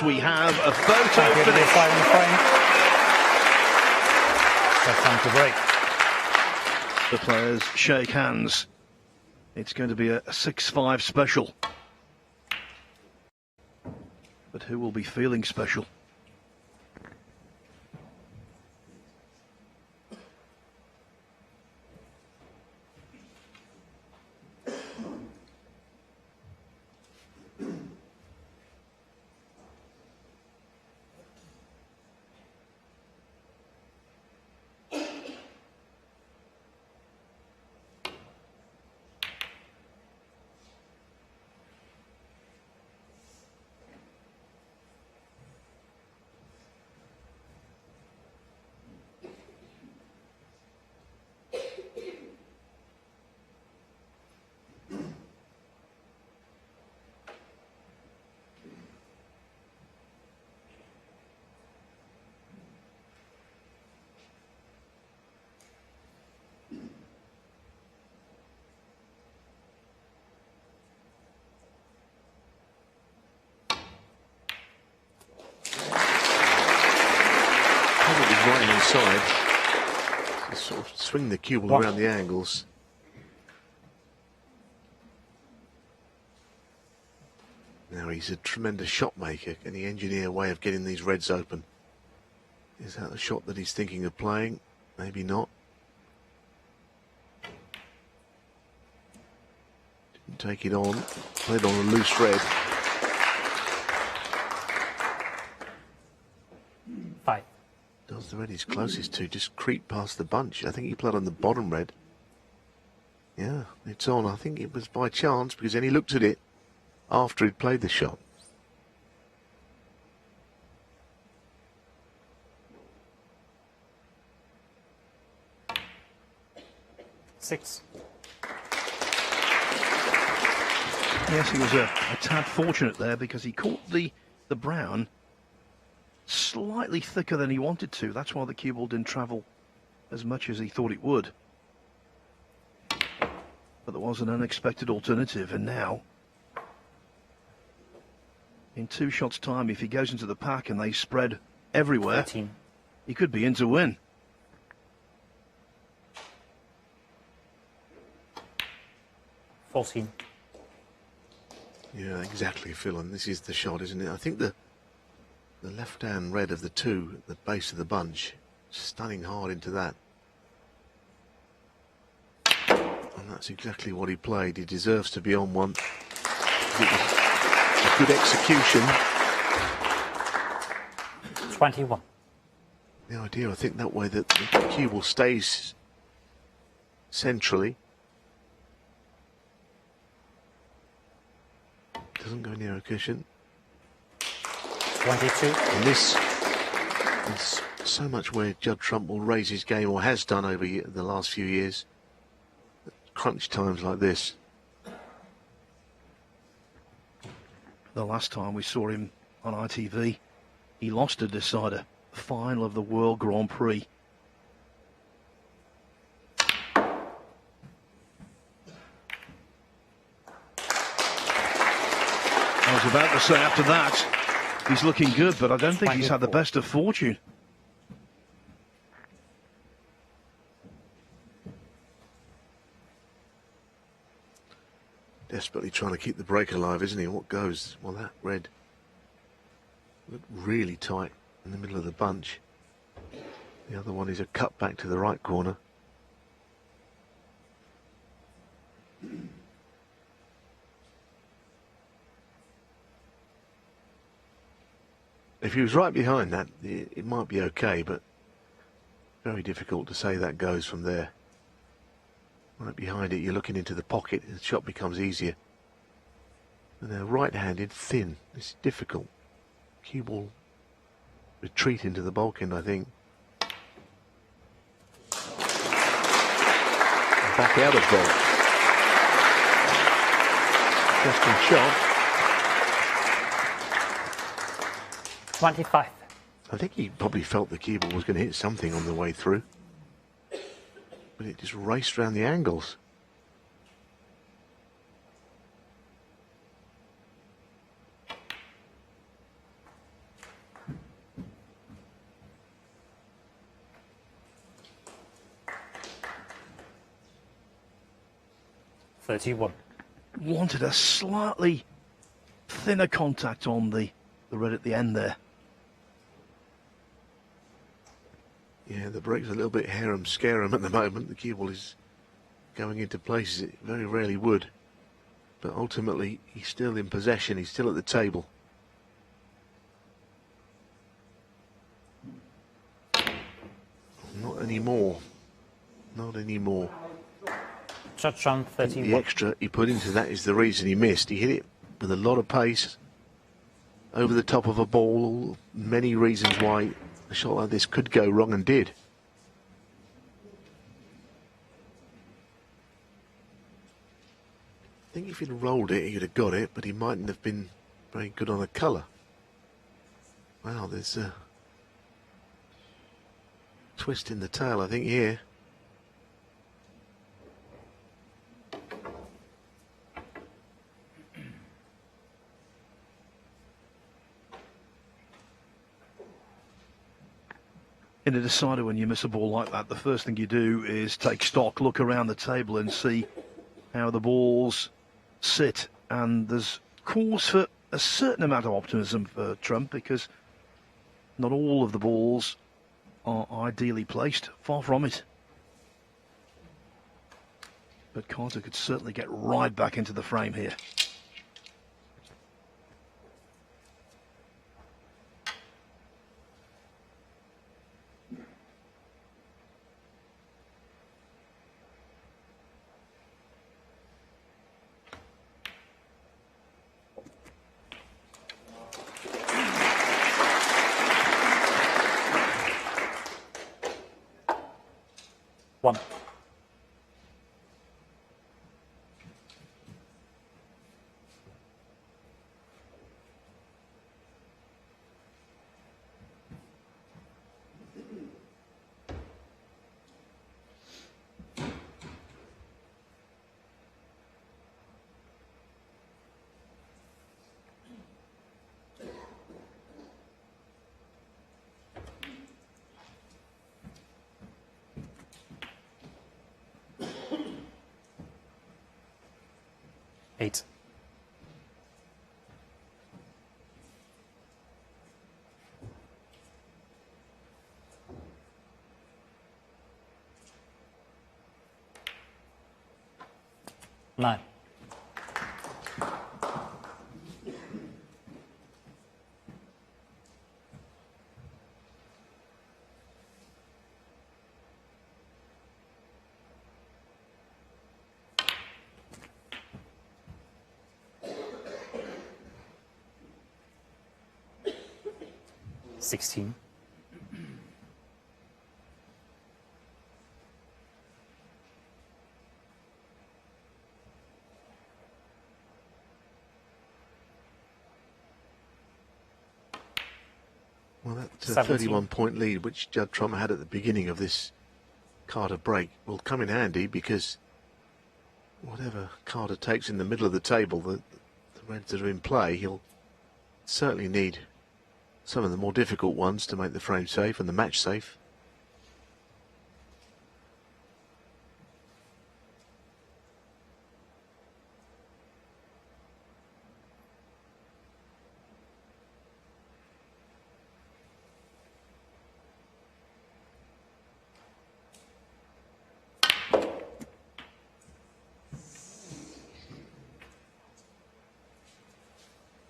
We have a photo for this. That's time to break. The players shake hands. It's going to be a 6-5 special. But who will be feeling special? Right inside, just sort of swing the cue ball around the angles. Now he's a tremendous shot maker. Can he engineer a way of getting these reds open? Is that the shot that he's thinking of playing? Maybe not. Didn't take it on. Played on a loose red. 5. Does the red he's closest to just creep past the bunch. I think he played on the bottom red. Yeah, it's on. I think it was by chance because then he looked at it after he'd played the shot. Six. Yes, he was a tad fortunate there because he caught the brown slightly thicker than he wanted to. That's why the cue ball didn't travel as much as he thought it would. But there was an unexpected alternative, and now, in 2 shots' time, if he goes into the pack and they spread everywhere, 13. He could be in to win. Fourteen. Yeah, exactly, Phil, and this is the shot, isn't it? I think the left-hand red of the two at the base of the bunch, stunning hard into that. And that's exactly what he played. He deserves to be on one. It was a good execution. 21. The idea, I think, that way that the cue ball stays centrally. Doesn't go near a cushion. 22. And this is so much where Judd Trump will raise his game, or has done over the last few years. Crunch times like this. The last time we saw him on ITV, he lost a decider, final of the World Grand Prix. I was about to say after that, he's looking good, but I don't think he's had the best of fortune. Desperately trying to keep the break alive, isn't he? What goes? Well, that red looked really tight in the middle of the bunch. The other one is a cut back to the right corner. If he was right behind that, it might be okay, but very difficult to say that goes from there. Right behind it, you're looking into the pocket, the shot becomes easier. And now right-handed, thin, it's difficult. Cue ball retreat into the bulkhead, I think. And back out of bulk. Interesting shot. 25. I think he probably felt the cue ball was going to hit something on the way through. But it just raced around the angles. 31. Wanted a slightly thinner contact on the red at the end there. Yeah, the break's a little bit harum-scarum at the moment. The cue ball is going into places it very rarely would. But ultimately, he's still in possession. He's still at the table. Not anymore. Not anymore. Judge round I think 31. the extra he put into that is the reason he missed. He hit it with a lot of pace over the top of a ball. Many reasons why a shot like this could go wrong, and did. I think if he'd rolled it, he'd have got it, but he mightn't have been very good on the colour. Wow, there's a twist in the tail, I think, here. In a decider, when you miss a ball like that, the first thing you do is take stock, look around the table and see how the balls sit. And there's cause for a certain amount of optimism for Trump, because not all of the balls are ideally placed. Far from it. But Carter could certainly get right back into the frame here. One. Eight. Nine. Sixteen. Well, that 17. 31-point lead, which Judd Trump had at the beginning of this Carter break, will come in handy, because whatever Carter takes in the middle of the table, the reds that are in play, he'll certainly need some of the more difficult ones to make the frame safe and the match safe.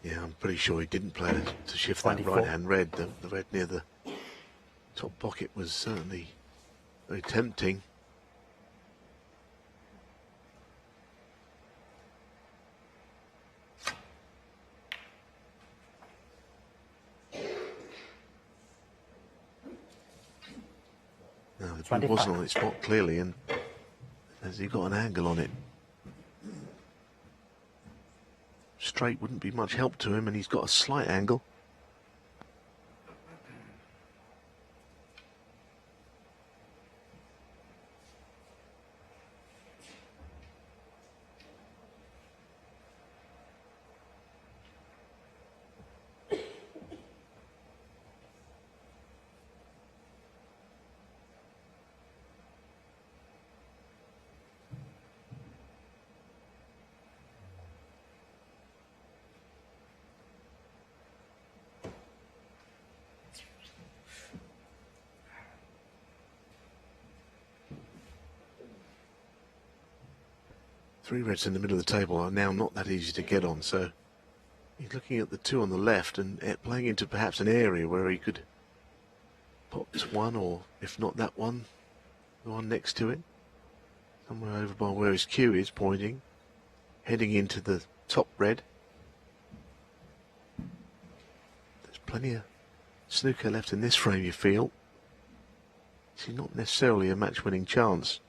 Yeah, I'm pretty sure he didn't plan to shift that 24. right-hand red. The red near the top pocket was certainly very tempting. No, the blue 25. wasn't on its spot clearly, and has he got an angle on it? Straight wouldn't be much help to him, and he's got a slight angle. Three reds in the middle of the table are now not that easy to get on, so he's looking at the two on the left and playing into perhaps an area where he could pop this one, or if not that one, the one next to it. Somewhere over by where his cue is pointing, heading into the top red. There's plenty of snooker left in this frame, you feel. It's not necessarily a match-winning chance.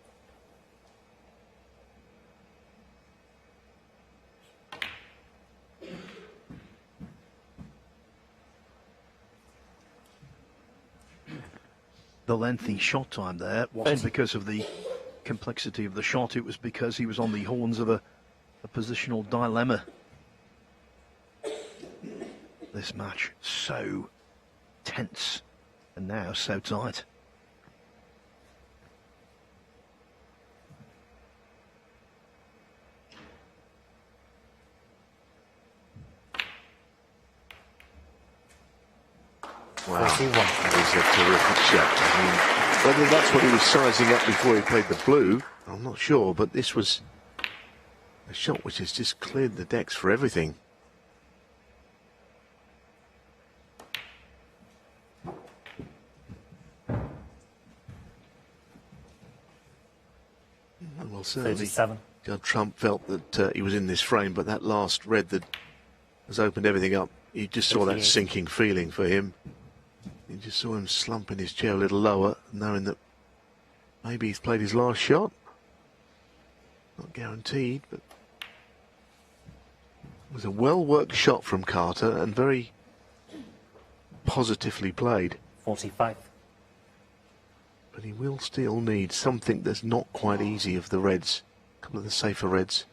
The lengthy shot time there wasn't because of the complexity of the shot, it was because he was on the horns of a positional dilemma. This match so tense and now so tight. Wow, that is a terrific shot. I mean, whether that's what he was sizing up before he played the blue, I'm not sure, but this was a shot which has just cleared the decks for everything. Well, certainly 37. Judd Trump felt that he was in this frame, but that last red that has opened everything up, you just saw that 58. sinking feeling for him. You just saw him slump in his chair a little lower, knowing that maybe he's played his last shot. Not guaranteed, but it was a well-worked shot from Carter and very positively played. 45. But he will still need something that's not quite easy of the reds. A couple of the safer reds.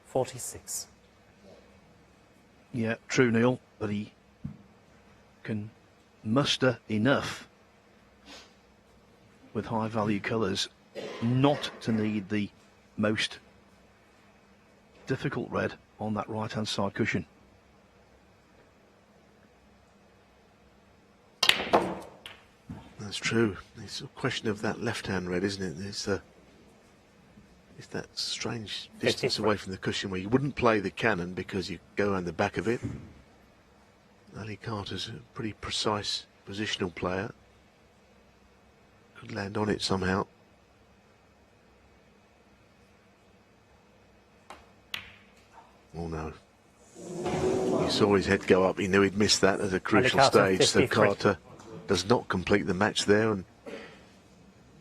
46. Yeah, true, Neil, but he can muster enough with high value colours not to need the most difficult red on that right hand side cushion. That's true. It's a question of that left hand red, isn't it? It's that strange distance away from the cushion where you wouldn't play the cannon because you go around the back of it. Ali Carter's a pretty precise positional player. Could land on it somehow. Oh no. You saw his head go up. He knew he'd missed that at a crucial Carter, stage. So 53. Carter does not complete the match there, and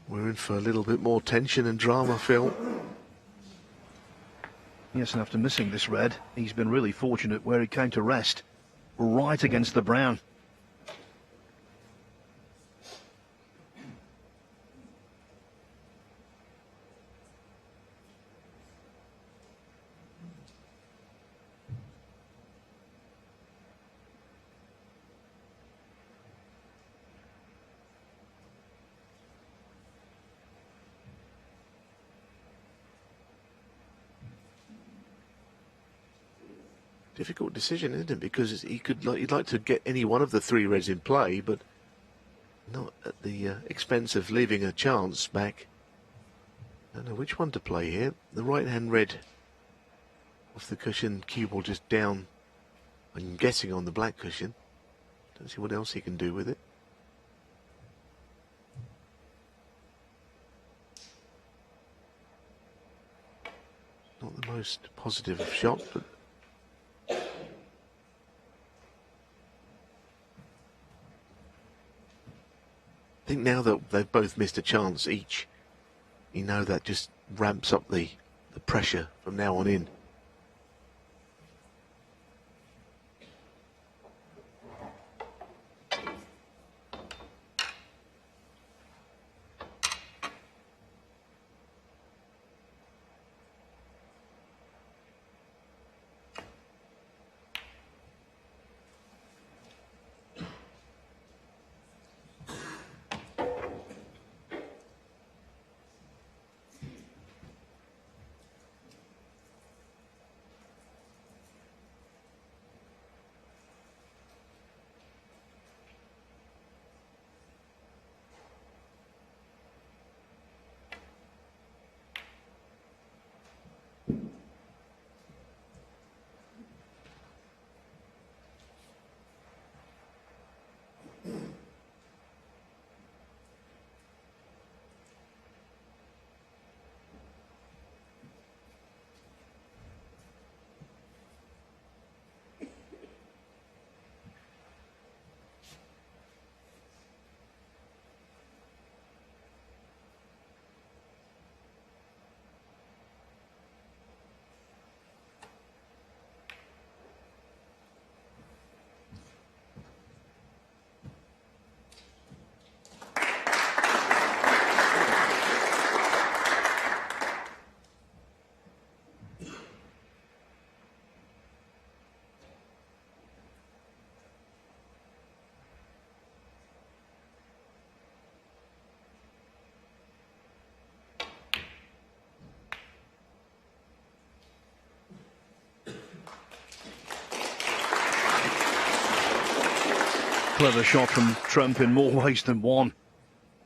we're in for a little bit more tension and drama, Phil. Yes, and after missing this red, he's been really fortunate where he came to rest, right against the brown. Difficult decision, isn't it? Because he'd like to get any one of the three reds in play, but not at the expense of leaving a chance back. I don't know which one to play here. The right-hand red off the cushion, cue ball just down. I'm guessing on the black cushion. Don't see what else he can do with it. Not the most positive of shots, but I think now that they've both missed a chance each, you know that just ramps up the pressure from now on in. clever shot from Trump in more ways than one.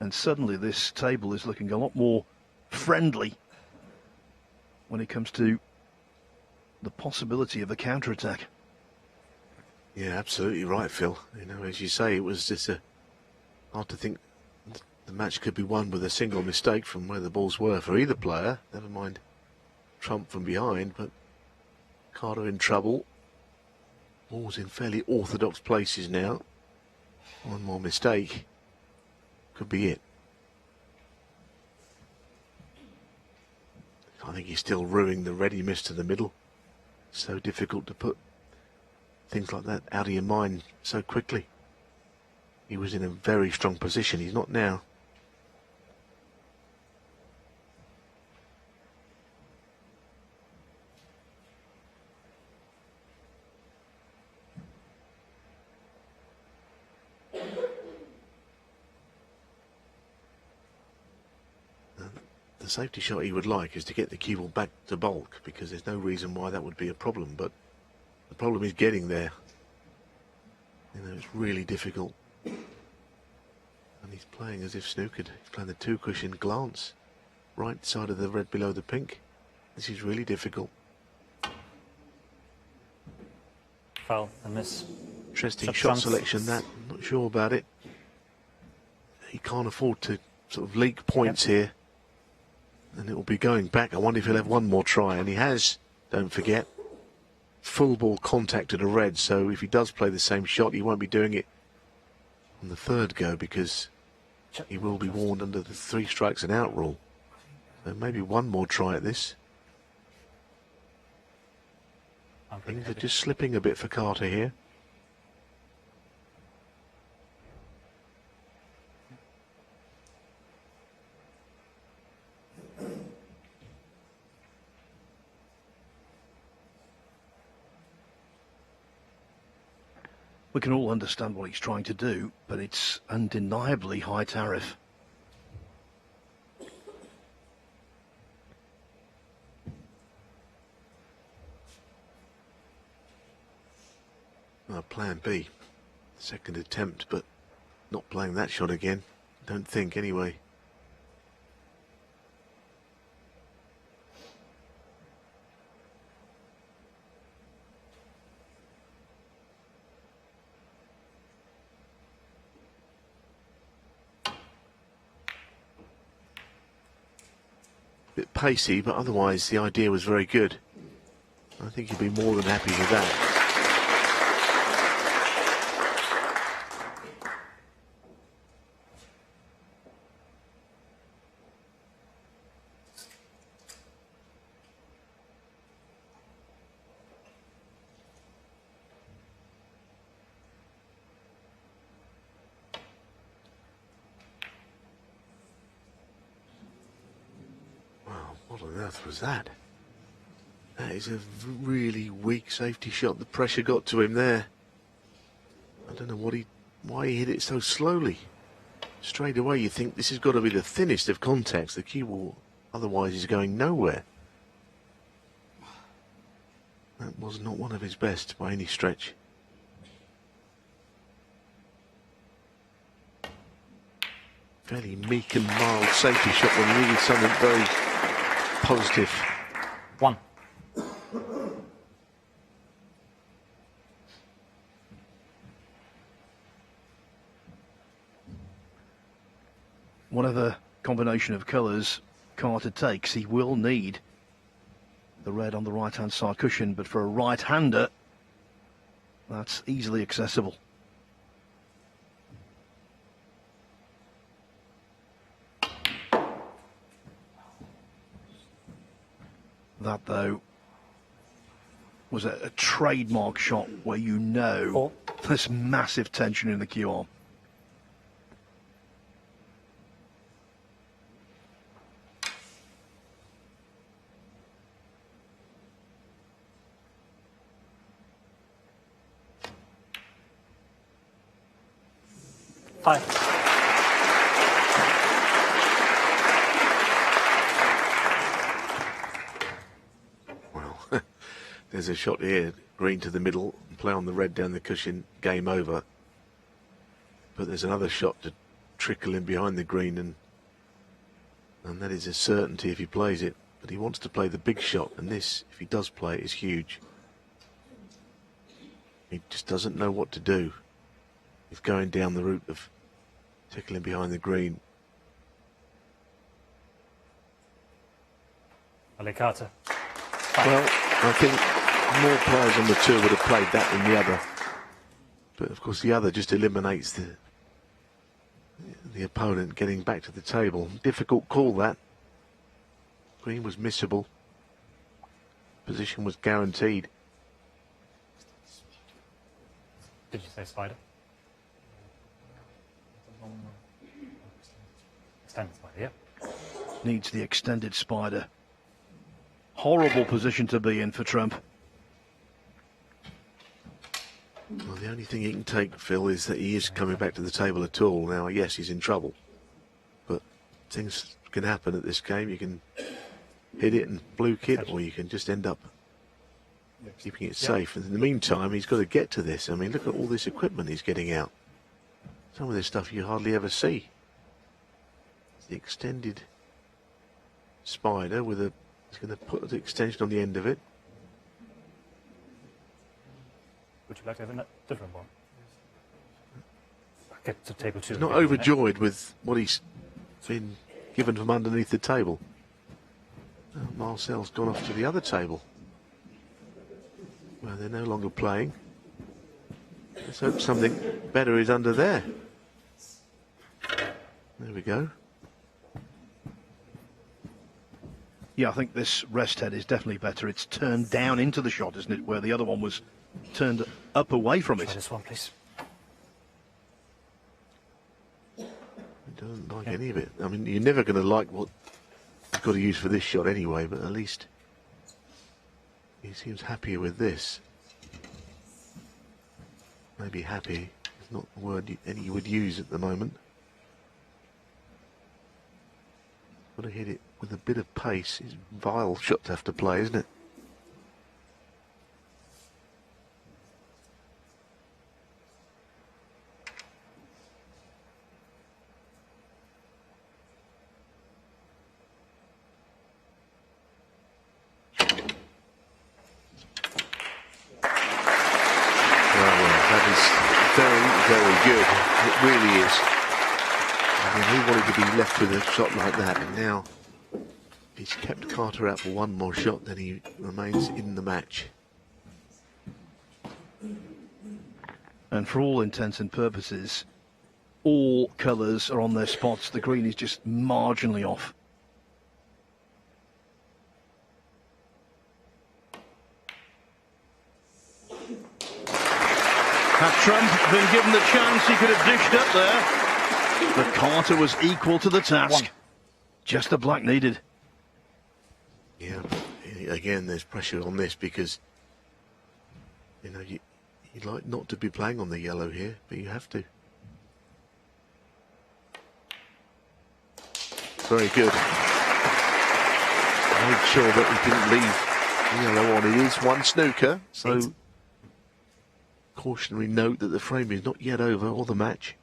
And suddenly this table is looking a lot more friendly when it comes to the possibility of a counter-attack. Yeah, absolutely right, Phil. You know, as you say, it was just hard to think the match could be won with a single mistake from where the balls were for either player. Never mind Trump from behind, but Carter in trouble. Balls in fairly orthodox places now. One more mistake could be it. I think he's still ruining the ready miss to the middle. So difficult to put things like that out of your mind so quickly. He was in a very strong position. He's not now. The safety shot he would like is to get the cue ball back to bulk, because there's no reason why that would be a problem, but the problem is getting there. You know, it's really difficult. And he's playing as if Snooker. He's playing the two-cushion glance. Right side of the red below the pink. This is really difficult. Foul and miss. Interesting shot selection, that. I'm not sure about it. He can't afford to sort of leak points here. And it will be going back. I wonder if he'll have one more try. And he has, don't forget, full ball contact to the red. So if he does play the same shot, he won't be doing it on the third go, because he will be warned under the 3 strikes and out rule. So maybe one more try at this. Things are just slipping a bit for Carter here. We can all understand what he's trying to do, but it's undeniably high tariff. Plan B. Second attempt, but not playing that shot again. Don't think, anyway. Bit pacey, but otherwise the idea was very good. I think he'd be more than happy with that. What on earth was that? That is a really weak safety shot. The pressure got to him there. I don't know why he hit it so slowly. Straight away you think this has got to be the thinnest of contacts. The cue ball otherwise is going nowhere. That was not one of his best by any stretch. Fairly meek and mild safety shot when you needed something very positive. 1. Whatever combination of colours Carter takes, he will need the red on the right-hand side cushion, but for a right-hander, that's easily accessible. That, though, was a trademark shot where you know 4. there's massive tension in the cue arm. Well, there's a shot here, green to the middle, play on the red down the cushion, game over. But there's another shot to trickle in behind the green, and that is a certainty if he plays it. But he wants to play the big shot, and this, if he does play it, is huge. He just doesn't know what to do. He's going down the route of tickling behind the green. Ali Carter. Well, I think more players on the tour would have played that than the other. But of course the other just eliminates the opponent getting back to the table. Difficult call that. Green was missable. Position was guaranteed. Did you say spider? Extended spider, yeah. Needs the extended spider. Horrible position to be in for Trump. Well, the only thing he can take, Phil, is that he is coming back to the table at all. Now, yes, he's in trouble. But things can happen at this game. You can hit it and fluke it, or you can just end up keeping it safe. And in the meantime, he's got to get to this. I mean, look at all this equipment he's getting out. Some of this stuff you hardly ever see. The extended spider with a... He's going to put the extension on the end of it. Would you like to have a different one? Get to table 2. He's not overjoyed with what he's been given from underneath the table. Oh, Marcel's gone off to the other table, where they're no longer playing. Let's hope something better is under there. There we go. Yeah, I think this rest head is definitely better. It's turned down into the shot, isn't it? Where the other one was turned up away from Try it. this one, please. He doesn't like any of it. I mean, you're never going to like what you've got to use for this shot anyway, but at least he seems happier with this. Maybe happy is not the word any would use at the moment. Got to hit it with a bit of pace. It's a vile shot to have to play, isn't it? Left with a shot like that, and now he's kept Carter out for one more shot, then he remains in the match. And for all intents and purposes, all colours are on their spots. The green is just marginally off. Had Trump been given the chance, he could have dished up there. But Carter was equal to the task. Just the black needed. Yeah, again, there's pressure on this because, you know, you'd like not to be playing on the yellow here, but you have to. Very good. Made sure that he didn't leave the yellow on. It is one snooker, so cautionary note that the frame is not yet over or the match.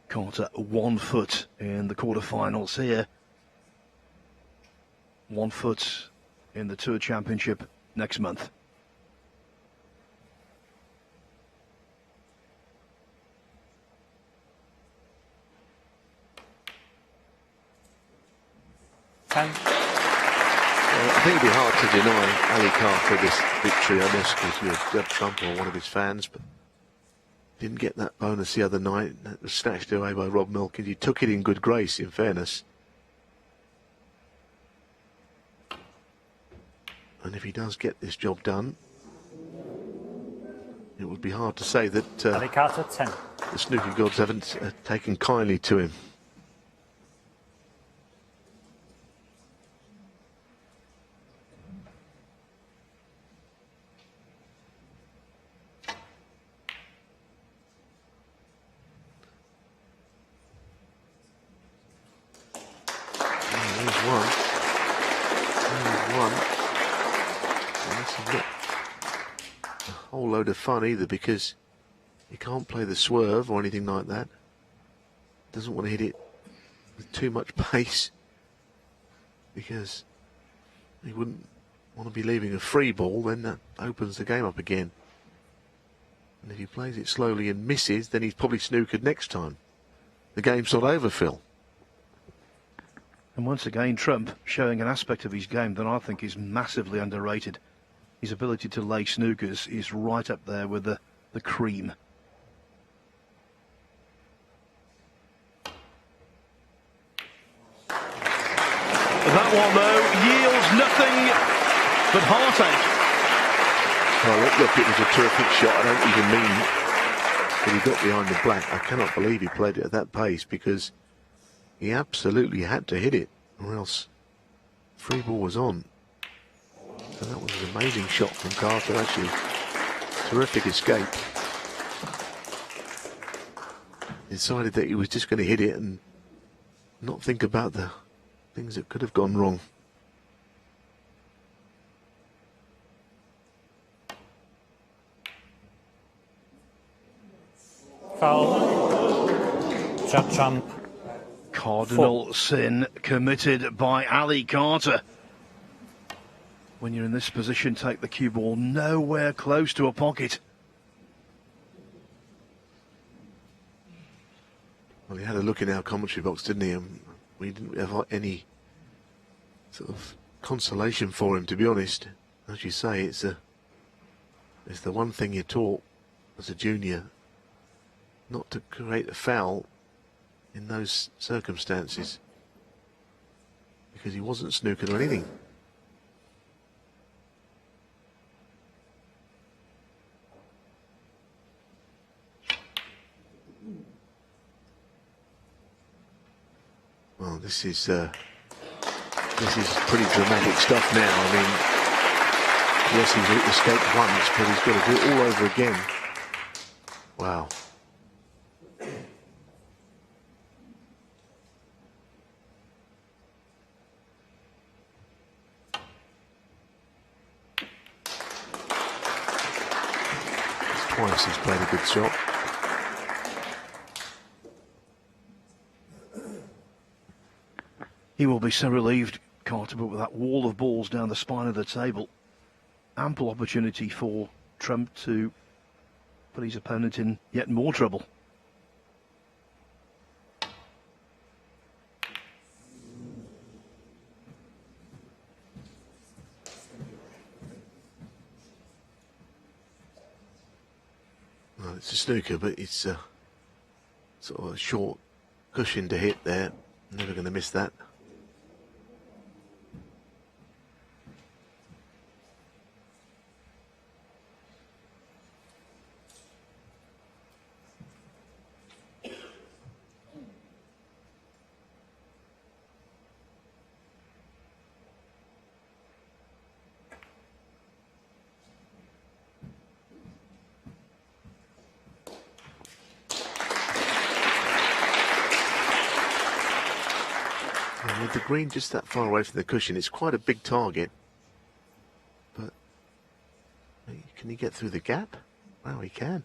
Carter 1 foot in the quarterfinals here. 1 foot in the Tour Championship next month. I think it'd be hard to deny Ali Carter this victory, unless you're Judd Trump or one of his fans, but didn't get that bonus the other night. That was snatched away by Rob Milkins. He took it in good grace, in fairness. And if he does get this job done, it would be hard to say that Ali Carter, 10. the snooker gods haven't taken kindly to him. load of fun either, because he can't play the swerve or anything like that. Doesn't want to hit it with too much pace, because he wouldn't want to be leaving a free ball, then that opens the game up again. And if he plays it slowly and misses, then he's probably snookered next time. The game's not over, Phil. And once again, Trump showing an aspect of his game that I think is massively underrated. His ability to lay snookers is right up there with the cream. That one, though, yields nothing but heartache. Oh, look, it was a terrific shot. I don't even mean that he got behind the black. I cannot believe he played it at that pace, because he absolutely had to hit it, or else free ball was on. So that was an amazing shot from Carter, actually. Terrific escape. Decided that he was just going to hit it and not think about the things that could have gone wrong. Foul. Judd. Cardinal sin committed by Ali Carter. When you're in this position, take the cue ball nowhere close to a pocket. Well, he had a look in our commentary box, didn't he? And we didn't have any sort of consolation for him, to be honest. As you say, it's the one thing you're taught as a junior, not to create a foul in those circumstances, because he wasn't snookered or anything. Well, this is pretty dramatic stuff now. I mean, yes, he's escaped once, but he's got to do it all over again. Wow. Twice he's played a good shot. He will be so relieved, Carter, but with that wall of balls down the spine of the table, ample opportunity for Trump to put his opponent in yet more trouble. Well, it's a snooker, but it's sort of a short cushion to hit there. Never going to miss that. With the green just that far away from the cushion, it's quite a big target. But can he get through the gap? Wow, he can.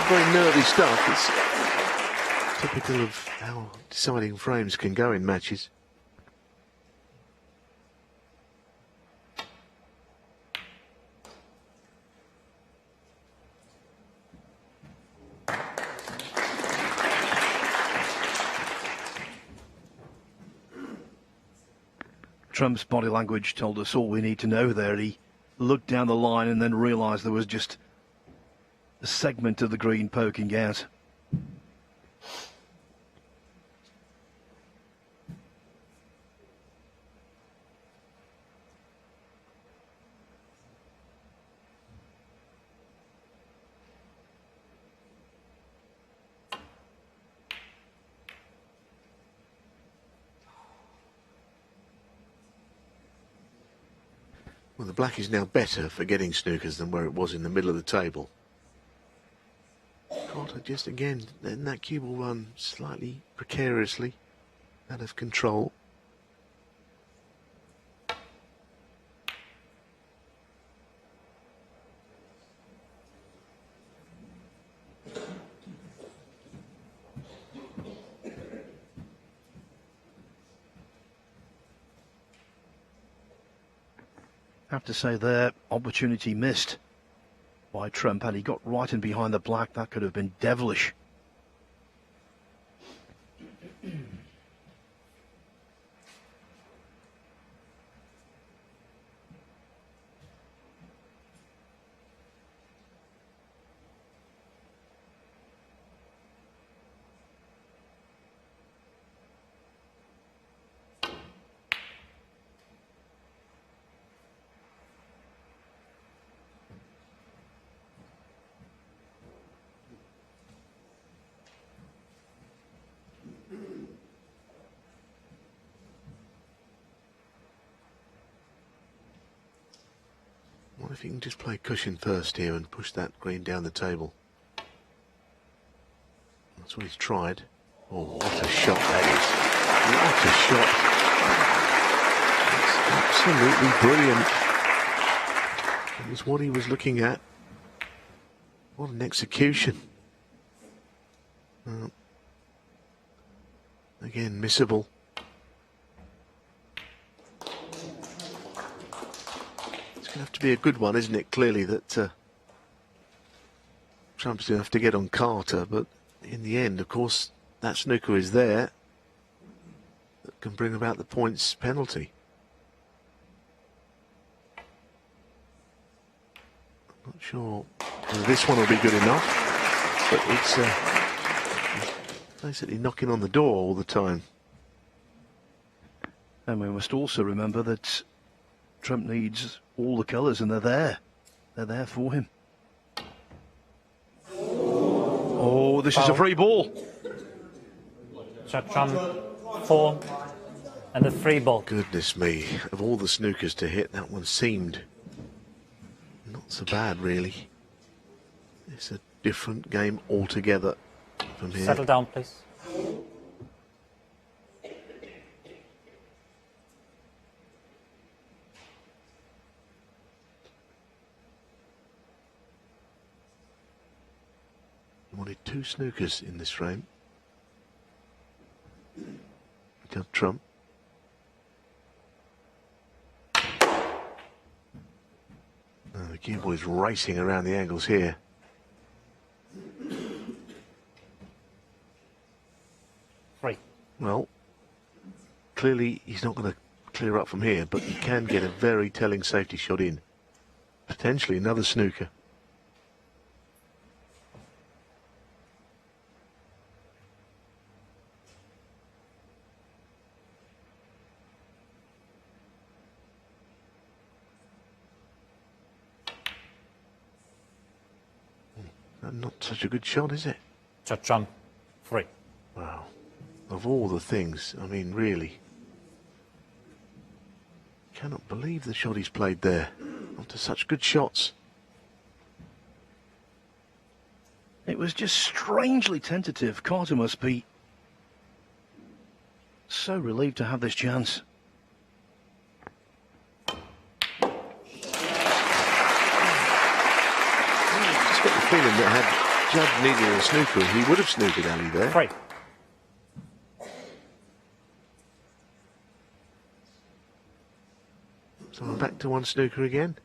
Very nervy stuff. It's typical of how deciding frames can go in matches. Trump's body language told us all we need to know there. He looked down the line and then realised there was just a segment of the green poking out. Well, the black is now better for getting snookers than where it was in the middle of the table. Carter just again letting that cue ball run slightly precariously out of control. Have to say there, opportunity missed by Trump. Had he got right in behind the black, that could have been devilish. What if you can just play cushion first here and push that green down the table? That's what he's tried. Oh, what a shot that is. What a shot. It's absolutely brilliant. It was what he was looking at. What an execution. Again, missable. It's going to have to be a good one, isn't it? Clearly that Trump's going to have to get on Carter, but in the end, of course, that snooker is there that can bring about the points penalty. I'm not sure whether this one will be good enough, but it's basically knocking on the door all the time. And we must also remember that Trump needs all the colours, and they're there. They're there for him. Oh, this is a free ball. Judd Trump 4 and a free ball. Goodness me, of all the snookers to hit, that one seemed not so bad, really. It's a different game altogether from here. Settle down, please. Wanted two snookers in this frame. Judd Trump. The cue ball is racing around the angles here. Free. Well, clearly he's not going to clear up from here, but he can get a very telling safety shot in. Potentially another snooker. Not such a good shot, is it? Judd Trump 3. Wow. Of all the things, I mean, really. Cannot believe the shot he's played there. After such good shots. It was just strangely tentative. Carter must be so relieved to have this chance. I've got the feeling that had Judd needed a snooker, he would have snookered Ali there. 3. So we're back to one snooker again.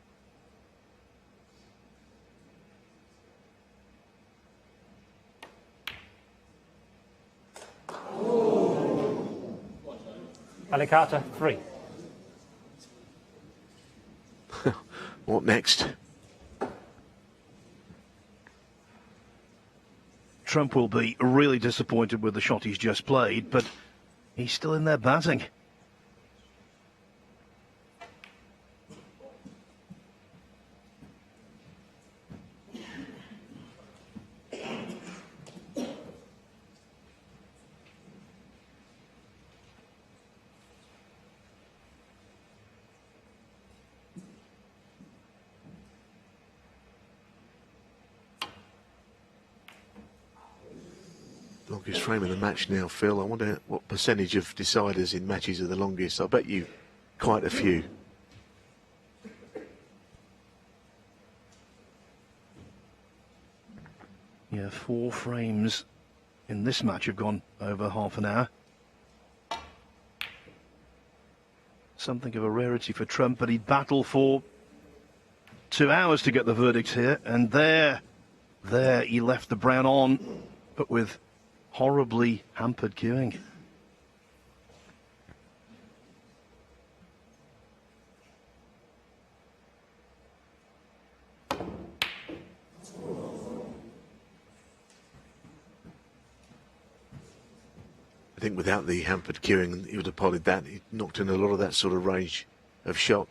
Ali Carter 3. What next? Trump will be really disappointed with the shot he's just played, but he's still in there batting. Longest frame of the match now, Phil. I wonder what percentage of deciders in matches are the longest. I bet you quite a few. Yeah, 4 frames in this match have gone over half an hour. Something of a rarity for Trump, but he'd battle for 2 hours to get the verdict here, and there he left the brown on, but with horribly hampered cueing. I think without the hampered cueing, he would have potted that. He knocked in a lot of that sort of range of shot.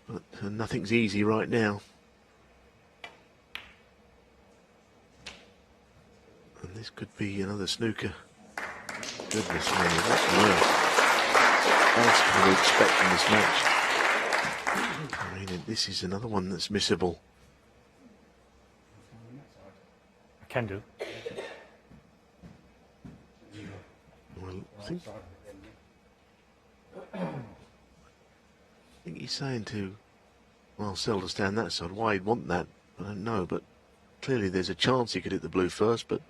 But nothing's easy right now. And this could be another snooker. Goodness me, what else can we expect from this match? I mean, this is another one that's missable. I can do. Well, I think he's saying to, well, Sell to stand that side. Why he'd want that, I don't know, but clearly there's a chance he could hit the blue first, but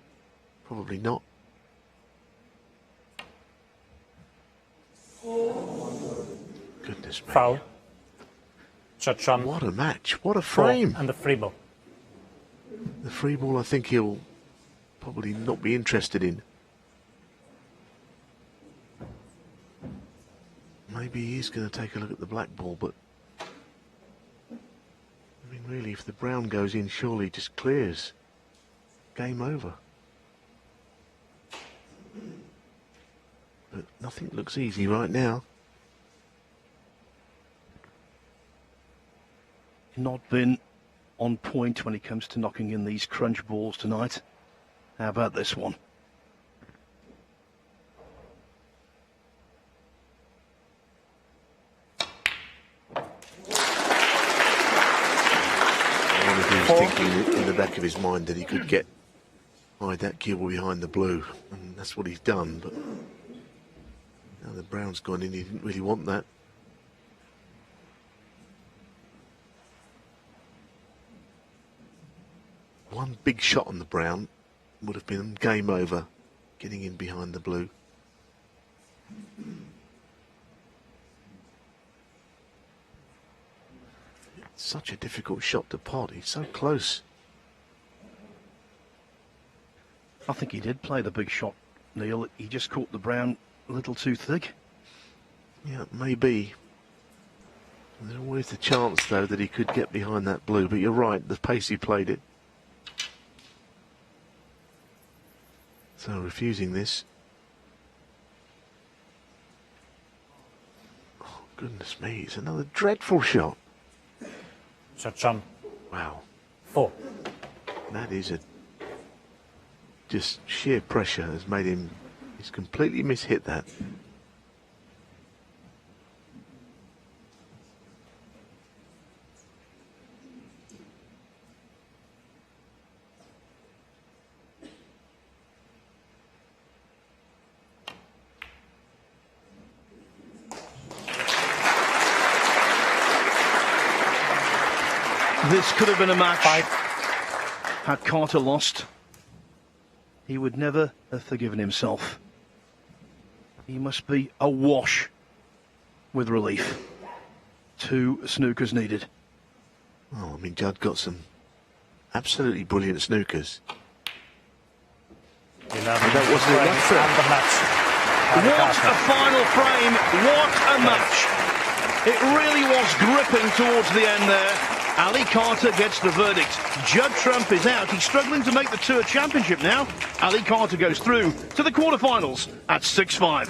probably not. Goodness me. Foul. Shot Trump. What a match. What a 4 frame. and the free ball. The free ball I think he'll probably not be interested in. Maybe he is going to take a look at the black ball, but I mean, really, if the brown goes in, surely it just clears. Game over. But nothing looks easy right now. Not been on point when it comes to knocking in these crunch balls tonight. How about this one? Thinking in the back of his mind that he could hide that cue ball behind the blue, and that's what he's done. But now the brown's gone in, he didn't really want that. One big shot on the brown would have been game over, getting in behind the blue. Such a difficult shot to pot. He's so close. I think he did play the big shot, Neil. He just caught the brown a little too thick. Yeah, maybe. There's always the chance, though, that he could get behind that blue. But you're right, the pace he played it. So refusing this. Oh, goodness me, it's another dreadful shot. Shot Trump. Wow. 4. That is just sheer pressure has made him, he's completely mishit that. This could have been a match. 5. Had Carter lost, he would never have forgiven himself. He must be awash with relief. 2 snookers needed. Oh, I mean, Judd got some absolutely brilliant snookers. 11. That wasn't enough for him. And the match. What a final frame, what a match. It really was gripping towards the end there. Ali Carter gets the verdict. Judd Trump is out. He's struggling to make the Tour Championship now. Ali Carter goes through to the quarterfinals at 6-5.